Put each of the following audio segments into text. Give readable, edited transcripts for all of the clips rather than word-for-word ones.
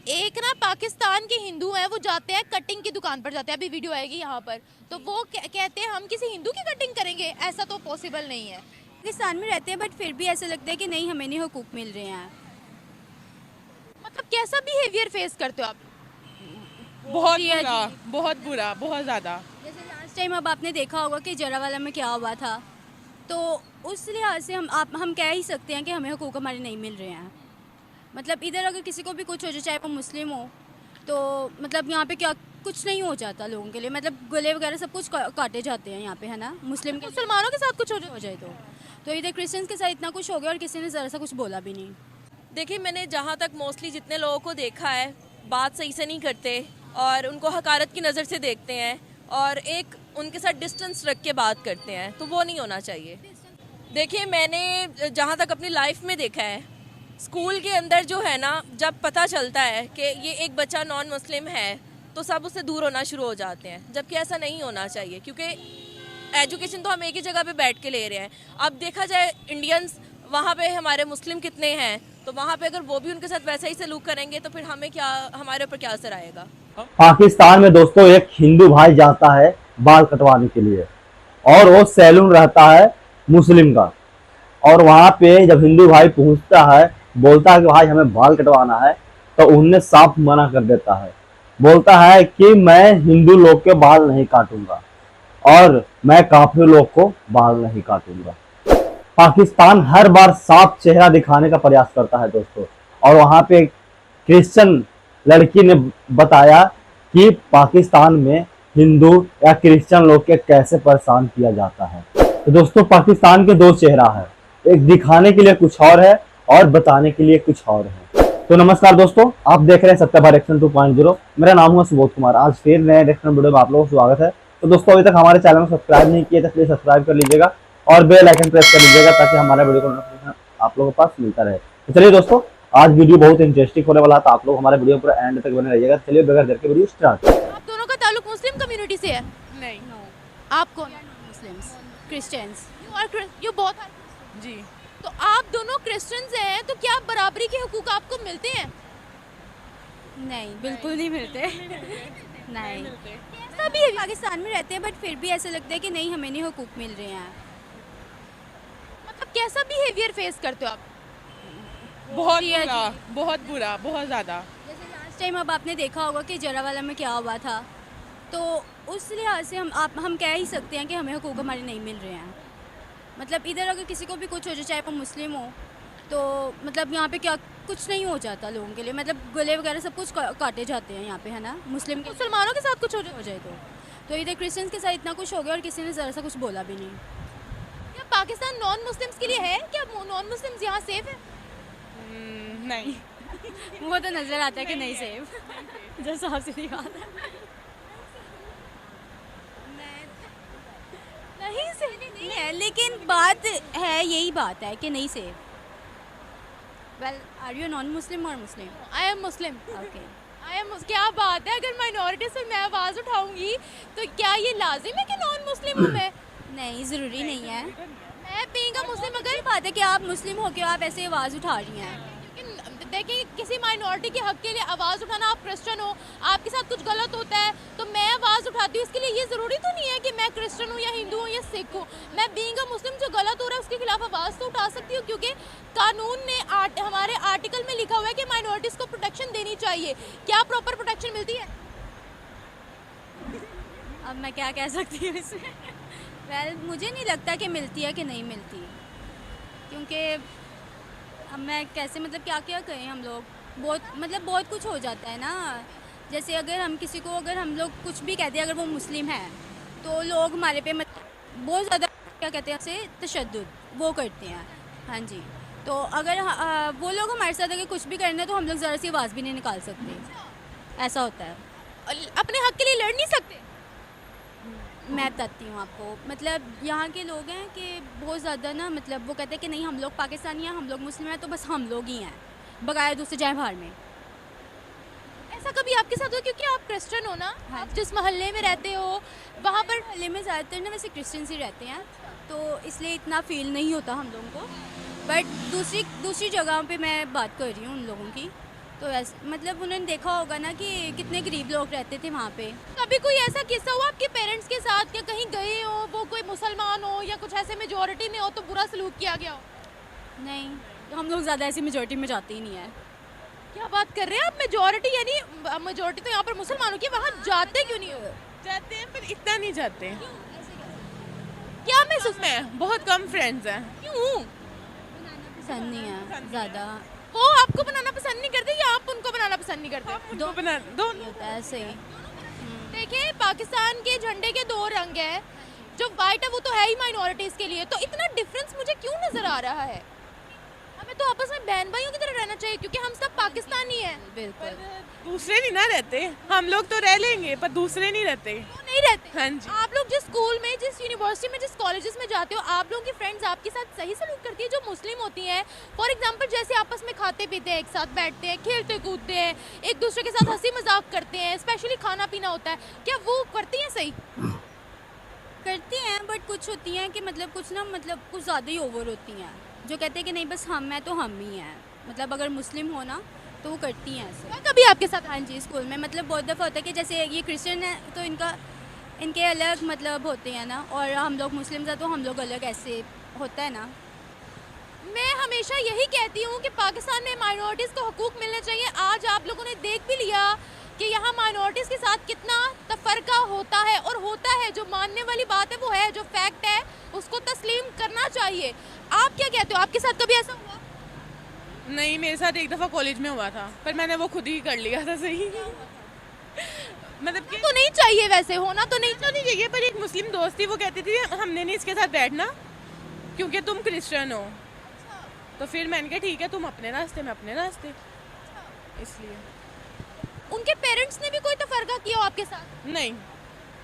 एक ना पाकिस्तान के हिंदू हैं, वो जाते हैं कटिंग की दुकान पर जाते हैं, अभी वीडियो आएगी यहाँ पर, तो वो कहते हैं हम किसी हिंदू की कटिंग करेंगे, ऐसा तो पॉसिबल नहीं है। पाकिस्तान में रहते हैं बट फिर भी ऐसा लगता है कि नहीं, हमें नहीं हुकूक मिल रहे हैं। मतलब कैसा बिहेवियर फेस करते हो आप? बहुत जी, बुरा, जी। बहुत बुरा, बहुत ज़्यादा। जैसे लास्ट टाइम अब आपने देखा होगा कि जरावाला में क्या हुआ था, तो उस लिहाज से हम कह ही सकते हैं कि हमें हुकूक हमारे नहीं मिल रहे हैं। मतलब इधर अगर किसी को भी कुछ हो जाए, चाहे वो मुस्लिम हो, तो मतलब यहाँ पे क्या कुछ नहीं हो जाता लोगों के लिए, मतलब गले वगैरह सब कुछ काटे जाते हैं यहाँ पे, है ना। मुस्लिम के मुसलमानों के साथ कुछ हो जाए तो इधर क्रिश्चियंस के साथ इतना कुछ हो गया और किसी ने ज़रा सा कुछ बोला भी नहीं। देखिए, मैंने जहाँ तक मोस्टली जितने लोगों को देखा है, बात सही से नहीं करते और उनको हकारत की नज़र से देखते हैं और एक उनके साथ डिस्टेंस रख के बात करते हैं, तो वो नहीं होना चाहिए। देखिए, मैंने जहाँ तक अपनी लाइफ में देखा है, स्कूल के अंदर जो है ना, जब पता चलता है कि ये एक बच्चा नॉन मुस्लिम है, तो सब उससे दूर होना शुरू हो जाते हैं, जबकि ऐसा नहीं होना चाहिए, क्योंकि एजुकेशन तो हम एक ही जगह पे बैठ के ले रहे हैं। अब देखा जाए इंडियंस, वहाँ पे हमारे मुस्लिम कितने हैं, तो वहाँ पे अगर वो भी उनके साथ वैसा ही सलूक करेंगे तो फिर हमें क्या, हमारे ऊपर क्या असर आएगा। पाकिस्तान में दोस्तों एक हिंदू भाई जाता है बाल कटवाने के लिए, और वो सैलून रहता है मुस्लिम का, और वहां पे जब हिंदू भाई पहुंचता है, बोलता है कि भाई हमें बाल कटवाना है, तो उन्हें साफ मना कर देता है। बोलता है कि मैं हिंदू लोग के बाल नहीं काटूंगा और मैं काफिर लोग को बाल नहीं काटूंगा। पाकिस्तान हर बार साफ चेहरा दिखाने का प्रयास करता है दोस्तों, और वहां पे क्रिश्चियन लड़की ने बताया कि पाकिस्तान में हिंदू या क्रिश्चियन लोग के कैसे परेशान किया जाता है। तो दोस्तों, पाकिस्तान के दो चेहरा है, एक दिखाने के लिए कुछ और है और बताने के लिए कुछ और है। तो नमस्कार दोस्तों, आप देख रहे हैं सत्य रिएक्शन 2.0। मेरा नाम है सुबोध कुमार। आज फिर नए रिएक्शन वीडियो में आप लोगों का स्वागत है। तो दोस्तों, अभी तक हमारे चैनल को सब्सक्राइब नहीं किया तो प्लीज सब्सक्राइब कर लीजिएगा और बेल आइकन प्रेस कर लीजिएगा, ताकि हमारा वीडियो को नोटिफिकेशन आप लोगों के पास मिलता रहे। तो चलिए दोस्तों, आज वीडियो बहुत इंटरेस्टिंग होने वाला था, आप लोग हमारे वीडियो पूरा एंड तक बने रहिएगा। चलिए बगैर देर के वीडियो स्टार्ट। आप दोनों का ताल्लुक मुस्लिम कम्युनिटी से है? नहीं। आप कौन? Muslims, Christians. You both? जी। तो आप दोनों क्रिश्चियंस हैं, तो क्या बराबरी के हुकूक आपको मिलते हैं? नहीं, बिल्कुल नहीं मिलते। नहीं, कैसा भी पाकिस्तान में रहते हैं बट फिर भी ऐसा लगता है कि नहीं, हमें नहीं हुकूक मिल रहे हैं। मतलब कैसा बिहेवियर फेस करते हो आप? बहुत जी, बुरा, जी। बहुत बुरा, बहुत ज़्यादा। जैसे लास्ट टाइम अब आपने देखा होगा कि जरावाला में क्या हुआ था, तो उस लिहाज से हम कह ही सकते हैं कि हमें हुकूक हमारे नहीं मिल रहे हैं। मतलब इधर अगर किसी को भी कुछ हो जाए, चाहे वो मुस्लिम हो, तो मतलब यहाँ पे क्या कुछ नहीं हो जाता लोगों के लिए, मतलब गले वगैरह सब कुछ काटे जाते हैं यहाँ पे, है ना। मुसलमानों के साथ कुछ हो जाए तो इधर क्रिश्चियंस के साथ इतना कुछ हो गया और किसी ने ज़रा सा कुछ बोला भी नहीं। क्या पाकिस्तान नॉन मुस्लिम्स के लिए है? क्या नॉन मुस्लिम्स यहाँ सेफ है? नहीं। वो तो नज़र आता है कि नहीं सेफ। जो साफ सीधी बात है, नहीं सेफ नहीं है, लेकिन बात है, यही बात है कि नहीं safe. Well, are you non Muslim और Muslim? I am Muslim. Okay. क्या बात है, अगर माइनॉरिटी से मैं आवाज़ उठाऊंगी तो क्या ये लाजिम है कि नॉन मुस्लिम हूँ मैं? नहीं, ज़रूरी नहीं है। मैं बीइंग अ मुस्लिम, अगर बात है कि आप मुस्लिम हो के आप ऐसे आवाज़ उठा रही हैं। देखिए, किसी माइनॉरिटी के हक के लिए आवाज़ उठाना, आप क्रिश्चियन हो, आपके साथ कुछ गलत होता है तो मैं आवाज़ उठाती हूँ, इसके लिए ये ज़रूरी तो नहीं है कि मैं क्रिश्चियन हूँ या हिंदू हूँ या सिख हूँ। मैं बीइंग अ मुस्लिम जो गलत हो रहा है उसके खिलाफ आवाज़ तो उठा सकती हूँ, क्योंकि कानून ने हमारे आर्टिकल में लिखा हुआ है कि माइनॉरिटीज़ को प्रोटेक्शन देनी चाहिए। क्या प्रॉपर प्रोटेक्शन मिलती है? अब मैं क्या कह सकती हूँ इसमें। वेल, मुझे नहीं लगता कि मिलती है कि नहीं मिलती, क्योंकि अब मैं कैसे, मतलब क्या क्या कहें हम लोग, बहुत कुछ हो जाता है ना। जैसे अगर हम लोग कुछ भी कहते हैं, अगर वो मुस्लिम है तो लोग हमारे पे बहुत ज़्यादा क्या कहते हैं, से तशद्दुद वो करते हैं। हाँ जी, तो अगर वो लोग हमारे साथ अगर कुछ भी करना है तो हम लोग ज़रा सी आवाज़ भी नहीं निकाल सकते, ऐसा होता है। अपने हक के लिए लड़ नहीं सकते? मैं बताती हूँ आपको, मतलब यहाँ के लोग हैं कि बहुत ज़्यादा ना, मतलब वो कहते हैं कि नहीं, हम लोग पाकिस्तानी हैं, हम लोग मुस्लिम हैं, तो बस हम लोग ही हैं, बगैर दूसरे जाए बाहर में। ऐसा कभी आपके साथ हुआ? क्योंकि आप क्रिश्चियन हो ना, हाँ। आप जिस मोहल्ले में रहते हो वहाँ पर मोहल्ले में ज़्यादातर ना वैसे क्रिश्चियंस ही रहते हैं, तो इसलिए इतना फील नहीं होता हम लोगों को। बट दूसरी जगहों पे मैं बात कर रही हूँ उन लोगों की, तो मतलब उन्होंने देखा होगा ना कि कितने गरीब लोग रहते थे वहाँ पे। कभी कोई ऐसा किस्सा हुआ आपके पेरेंट्स के साथ कि कहीं गए हो, वो कोई मुसलमान हो या कुछ ऐसे मेजोरिटी में हो तो बुरा सलूक किया गया हो? नहीं, हम लोग ज़्यादा ऐसी मेजोरिटी में जाते ही नहीं है। क्या बात कर रहे हैं आप? मेजोरिटी यानी मेजोरिटी तो यहाँ पर मुसलमानों की, वहाँ जाते क्यों नहीं हो? जाते हैं पर इतना नहीं जाते। क्या महसूस मैं बहुत कम फ्रेंड्स हैं। क्यों? पसंद नहीं है ज़्यादा। वो आपको बनाना पसंद नहीं करते या आप उनको बनाना पसंद नहीं करते? उनको बना दोनों। होता है ऐसे ही। देखिए, पाकिस्तान के झंडे के दो रंग हैं। जो वाइट है वो तो है ही माइनॉरिटीज के लिए, तो इतना डिफरेंस मुझे क्यों नजर आ रहा है? हमें तो आपस में बहन भाइयों की तरह रहना चाहिए क्योंकि हम सब पाकिस्तानी हैं। बिल्कुल। दूसरे नहीं ना रहते, हम लोग तो रह लेंगे पर दूसरे नहीं रहते। वो नहीं रहते। हाँ जी। आप लोग जिस स्कूल में, जिस यूनिवर्सिटी में, जिस कॉलेजेस में जाते हो, आप लोगों की फ्रेंड्स आपके साथ सही सलूक करती है जो मुस्लिम होती हैं? फॉर एग्जांपल जैसे आपस में खाते पीते हैं, एक साथ बैठते हैं, खेलते कूदते हैं, एक दूसरे के साथ हंसी मजाक करते हैं, स्पेशली खाना पीना होता है, क्या वो करती हैं सही? करती हैं, बट कुछ होती हैं कि मतलब कुछ ना, मतलब कुछ ज़्यादा ही ओवर होती हैं, जो कहते हैं कि नहीं बस हम हैं तो हम ही हैं। मतलब अगर मुस्लिम हो ना तो वो करती हैं ऐसे। क्या कभी आपके साथ? हाँ जी, स्कूल में मतलब बहुत दफ़ा होता है कि जैसे ये क्रिश्चियन है तो इनके अलग मतलब होते हैं ना, और हम लोग मुस्लिम हैं तो हम लोग अलग, ऐसे होता है ना। मैं हमेशा यही कहती हूँ कि पाकिस्तान में माइनॉरिटीज़ को हकूक़ मिलने चाहिए। आज आप लोगों ने देख भी लिया कि यहाँ माइनॉरिटीज़ के साथ कितना तफरका होता है, और होता है, जो मानने वाली बात है वो है, जो फैक्ट है उसको तस्लीम करना चाहिए। आप क्या कहते हो? आपके साथ कभी ऐसा हुआ? नहीं, मेरे साथ एक दफ़ा कॉलेज में हुआ था पर मैंने वो खुद ही कर लिया था सही। मतलब कि तो नहीं चाहिए, वैसे होना तो नहीं तो नहीं चाहिए, पर एक मुस्लिम दोस्त थी, वो कहती थी हमने नहीं इसके साथ बैठना क्योंकि तुम क्रिश्चियन हो। तो फिर मैंने कहा ठीक है, तुम अपने रास्ते में अपने रास्ते, इसलिए। उनके पेरेंट्स ने भी कोई तफरका किया हो आपके साथ? नहीं,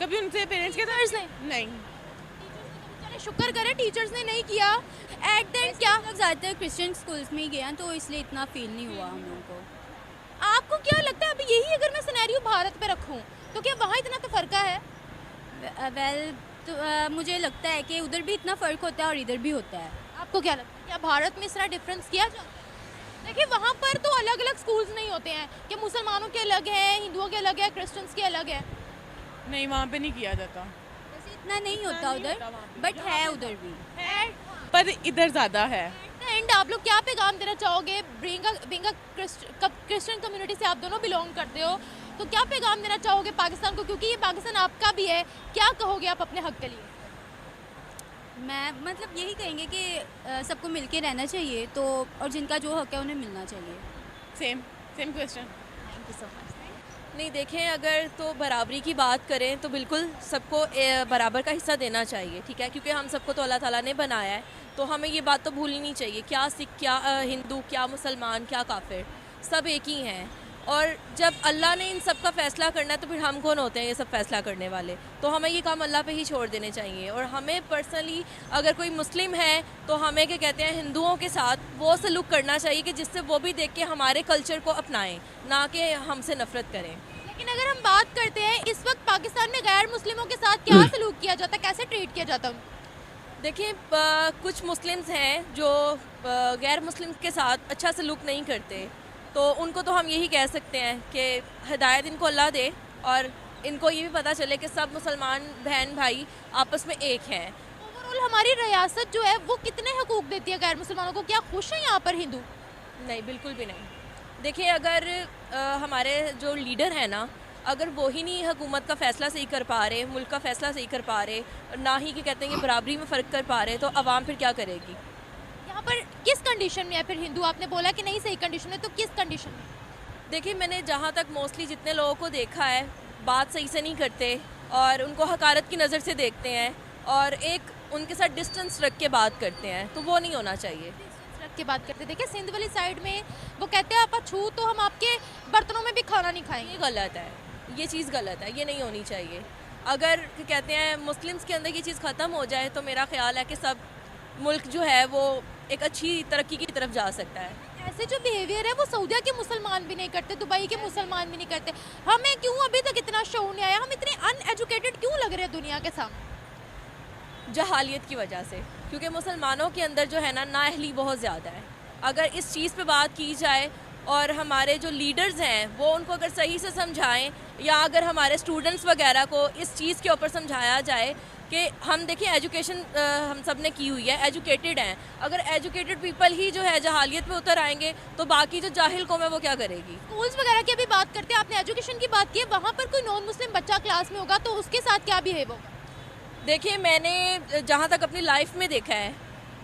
कभी उनसे पेरेंट्स के Teachers साथ नहीं। चले शुक्र करें टीचर्स ने नहीं किया। एट द एंड क्या लोग ज़्यादातर क्रिश्चियन स्कूल्स में ही गए हैं तो इसलिए इतना फील नहीं हुआ हम लोगों को। आपको क्या लगता है? अभी यही अगर मैं सिनेरियो भारत पे रखूं तो क्या वहाँ इतना तफरका है? वेल तो मुझे लगता है कि उधर भी इतना फ़र्क होता है और इधर भी होता है। आपको क्या लगता है, क्या भारत में इस तरह डिफरेंस किया जाता है? देखिए, वहाँ पर तो अलग अलग स्कूल्स नहीं होते हैं कि मुसलमानों के अलग हैं, हिंदुओं के अलग है, क्रिश्चियंस के अलग है। नहीं, वहाँ पे नहीं किया जाता, वैसे इतना नहीं होता नहीं उधर, होता वहाँ पे। बट है उधर भी। पर इधर ज़्यादा है। एंड आप लोग क्या पैगाम देना चाहोगे? बीइंग अ क्रिश्चियन कम्युनिटी से आप दोनों बिलोंग करते हो, तो क्या पैगाम देना चाहोगे पाकिस्तान को, क्योंकि ये पाकिस्तान आपका भी है? क्या कहोगे आप अपने हक के लिए? मैं मतलब यही कहेंगे कि सबको मिलके रहना चाहिए, तो और जिनका जो हक है उन्हें मिलना चाहिए। Same question. Thank you so much. नहीं, देखें, अगर तो बराबरी की बात करें तो बिल्कुल सबको बराबर का हिस्सा देना चाहिए, ठीक है, क्योंकि हम सबको तो अल्लाह ताला ने बनाया है, तो हमें ये बात तो भूलनी नहीं चाहिए, क्या सिख, क्या हिंदू, क्या मुसलमान, क्या काफिर, सब एक ही हैं। और जब अल्लाह ने इन सब का फ़ैसला करना है तो फिर हम कौन होते हैं ये सब फ़ैसला करने वाले? तो हमें ये काम अल्लाह पे ही छोड़ देने चाहिए। और हमें पर्सनली अगर कोई मुस्लिम है तो हमें क्या कहते हैं, हिंदुओं के साथ वो सलूक करना चाहिए कि जिससे वो भी देख के हमारे कल्चर को अपनाएं, ना कि हमसे नफ़रत करें। लेकिन अगर हम बात करते हैं इस वक्त पाकिस्तान में गैर मुस्लिमों के साथ क्या सलूक किया जाता है, कैसे ट्रीट किया जाता है? देखिए, कुछ मुस्लिम्स हैं जो गैर मुस्लिम के साथ अच्छा सलूक नहीं करते, तो उनको तो हम यही कह सकते हैं कि हिदायत इनको अल्लाह दे और इनको ये भी पता चले कि सब मुसलमान बहन भाई आपस में एक हैं। ओवरऑल हमारी रियासत जो है वो कितने हकूक देती है गैर मुसलमानों को? क्या खुश हैं यहाँ पर हिंदू? नहीं, बिल्कुल भी नहीं। देखिए, अगर हमारे जो लीडर हैं ना, अगर वो ही नहीं हुकूमत का फ़ैसला सही कर पा रहे, मुल्क का फ़ैसला सही कर पा रहे, ना ही कि कहते हैं कि बराबरी में फ़र्क कर पा रहे, तो आवाम फिर क्या करेगी? यहाँ पर किस कंडीशन में है फिर हिंदू? आपने बोला कि नहीं सही कंडीशन में, तो किस कंडीशन में? देखिए, मैंने जहाँ तक मोस्टली जितने लोगों को देखा है, बात सही से नहीं करते और उनको हकारत की नज़र से देखते हैं और एक उनके साथ डिस्टेंस रख के बात करते हैं, तो वो नहीं होना चाहिए। रख के बात करते, देखिए सिंध वाली साइड में वो कहते हैं आप छू तो हम आपके बर्तनों में भी खाना नहीं खाएंगे। ये गलत है, ये चीज़ गलत है, ये नहीं होनी चाहिए। अगर कहते हैं मुस्लिम्स के अंदर ये चीज़ ख़त्म हो जाए तो मेरा ख्याल है कि सब मुल्क जो है वो एक अच्छी तरक्की की तरफ जा सकता है। ऐसे जो बिहेवियर है वो सऊदिया के मुसलमान भी नहीं करते, दुबई के मुसलमान भी नहीं करते। हमें क्यों अभी तक इतना शऊर नहीं आया? हम इतने अनएजुकेटेड क्यों लग रहे हैं दुनिया के सामने? जहालियत की वजह से, क्योंकि मुसलमानों के अंदर जो है ना नाअहली बहुत ज़्यादा है। अगर इस चीज़ पे बात की जाए और हमारे जो लीडर्स हैं वो उनको अगर सही से समझाएं, या अगर हमारे स्टूडेंट्स वगैरह को इस चीज़ के ऊपर समझाया जाए कि हम देखिए एजुकेशन हम सब ने की हुई है, एजुकेटेड हैं, अगर एजुकेटेड पीपल ही जो है जहालियत में उतर आएंगे तो बाकी जो जाहिल कौम है वो क्या करेगी। स्कूल्स वगैरह की अभी बात करते हैं, आपने एजुकेशन की बात की है, वहाँ पर कोई नॉन मुस्लिम बच्चा क्लास में होगा तो उसके साथ क्या बिहेव होगा? देखिए मैंने जहाँ तक अपनी लाइफ में देखा है,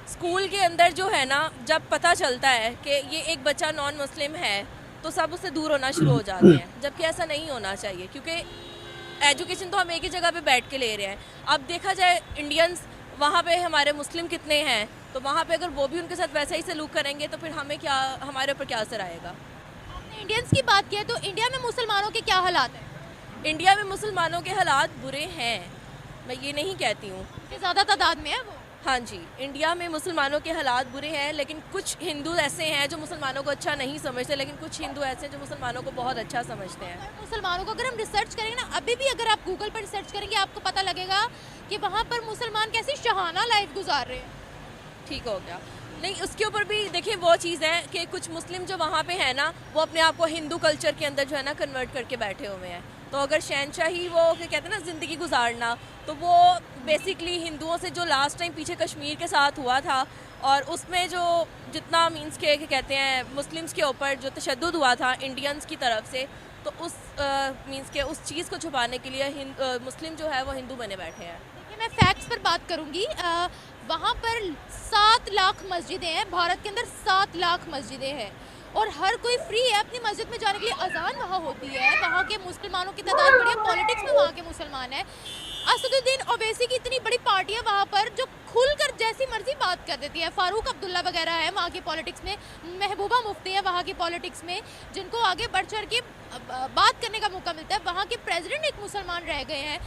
स्कूल के अंदर जो है ना, जब पता चलता है कि ये एक बच्चा नॉन मुस्लिम है तो सब उससे दूर होना शुरू हो जाते हैं, जबकि ऐसा नहीं होना चाहिए, क्योंकि एजुकेशन तो हम एक ही जगह पे बैठ के ले रहे हैं। अब देखा जाए इंडियंस वहाँ पे हमारे मुस्लिम कितने हैं, तो वहाँ पे अगर वो भी उनके साथ वैसा ही सलूक करेंगे तो फिर हमें क्या, हमारे ऊपर क्या असर आएगा। आपने इंडियंस की बात की है, तो इंडिया में मुसलमानों के क्या हालात हैं? इंडिया में मुसलमानों के हालात बुरे हैं, मैं ये नहीं कहती हूँ। सबसे ज़्यादा तादाद में है वो। हाँ जी, इंडिया में मुसलमानों के हालात बुरे हैं, लेकिन कुछ हिंदू ऐसे हैं जो मुसलमानों को अच्छा नहीं समझते, लेकिन कुछ हिंदू ऐसे हैं जो मुसलमानों को बहुत अच्छा समझते हैं। और मुसलमानों को अगर हम रिसर्च करेंगे ना, अभी भी अगर आप गूगल पर रिसर्च करेंगे आपको पता लगेगा कि वहाँ पर मुसलमान कैसी शहाना लाइफ गुजार रहे हैं। ठीक हो गया। नहीं, उसके ऊपर भी देखिए वो चीज़ है कि कुछ मुस्लिम जो वहाँ पे है ना, वो अपने आप को हिंदू कल्चर के अंदर जो है ना कन्वर्ट करके बैठे हुए हैं। तो अगर शहनशाही वो क्या कहते हैं ना ज़िंदगी गुजारना, तो वो बेसिकली हिंदुओं से जो लास्ट टाइम पीछे कश्मीर के साथ हुआ था, और उसमें जो जितना मीन्स के कहते हैं मुस्लिम्स के ऊपर जो तशद्दुद हुआ था इंडियंस की तरफ से, तो उस मीन्स के उस चीज़ को छुपाने के लिए मुस्लिम जो है वो हिंदू बने बैठे हैं। देखिए मैं फैक्ट्स पर बात करूंगी, वहाँ पर 7 लाख मस्जिदें हैं, भारत के अंदर 7 लाख मस्जिदें हैं, और हर कोई फ्री है अपनी मस्जिद में जाने के लिए। अजान वहाँ होती है, वहाँ के मुसलमानों की तादाद बड़ी है, पॉलिटिक्स में वहाँ के मुसलमान हैं। असदुद्दीन ओवैसी की इतनी बड़ी पार्टी है वहाँ पर जो खुलकर जैसी मर्जी बात कर देती है। फारूक अब्दुल्ला वगैरह है वहाँ की पॉलिटिक्स में, महबूबा मुफ्ती है वहाँ की पॉलिटिक्स में, जिनको आगे बढ़ चढ़ के बात करने का मौका मिलता है। वहाँ के प्रेसिडेंट एक मुसलमान रह गए हैं।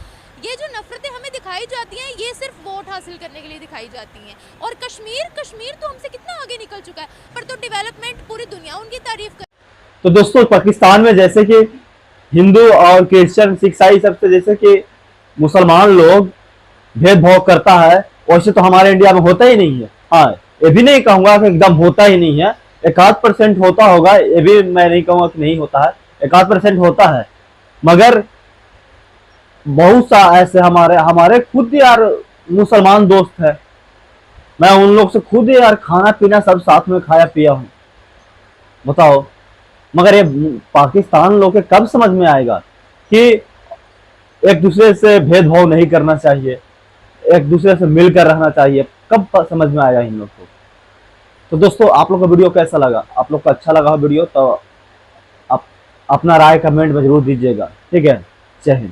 ये जो नफरतें हमें दिखाई जाती हैं, ये सिर्फ वोट हासिल करने के लिए दिखाई जाती हैं। और कश्मीर तो हमसे कितना आगे निकल चुका है, पर तो डेवलपमेंट पूरी दुनिया उनकी तारीफ कर। तो दोस्तों पाकिस्तान में जैसे कि हिंदू और क्रिश्चियन सिख ईसाई सबसे जैसे कि मुसलमान लोग भेदभाव करता है, वैसे तो हमारे इंडिया में होता ही नहीं है। हाँ, ये भी नहीं कहूंगा कि एकदम होता ही नहीं है, 1-8% होता होगा, ये भी मैं नहीं कहूंगा कि नहीं होता है, 1-8% होता है। मगर बहुत सा ऐसे हमारे खुद यार मुसलमान दोस्त है, मैं उन लोग से खुद यार खाना पीना सब साथ में खाया पिया हूँ, बताओ। मगर ये पाकिस्तान लोग के कब समझ में आएगा कि एक दूसरे से भेदभाव नहीं करना चाहिए, एक दूसरे से मिलकर रहना चाहिए, कब समझ में आएगा इन लोग को। तो दोस्तों आप लोग का वीडियो कैसा लगा? आप लोग को अच्छा लगा वीडियो तो आप अपना राय कमेंट में जरूर दीजिएगा, ठीक है। जय हिंद।